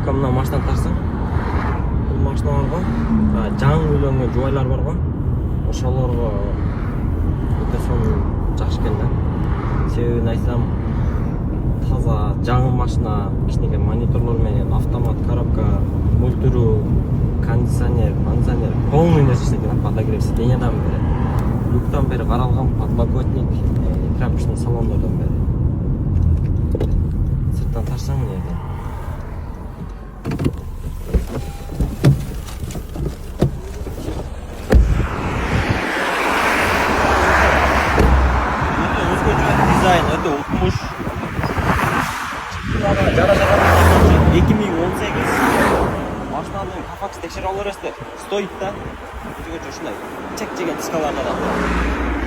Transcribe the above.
коробка мына машинаны тарсаң, бұл машиналарга жаңы үйлөнгөн жубайлар бар го. Ошолорго өтө сонун жакшы экен да. Себебин айтсам, таза жаңы машина, кичинекей мониторлор менен автомат коробка, мультуру, кондиционер, полный нерсе иштейт, подогрев сиденьядан бери, люктан бери каралган, подлокотник, экран салондордон бери. Сырттан тарсаң эмне экен? Дизайн өтө укмуш. 2018 машинанын капаксы текшерип алып бересиздер. Стоит да. Өзгөчө ушундай чек жеген дискалардан.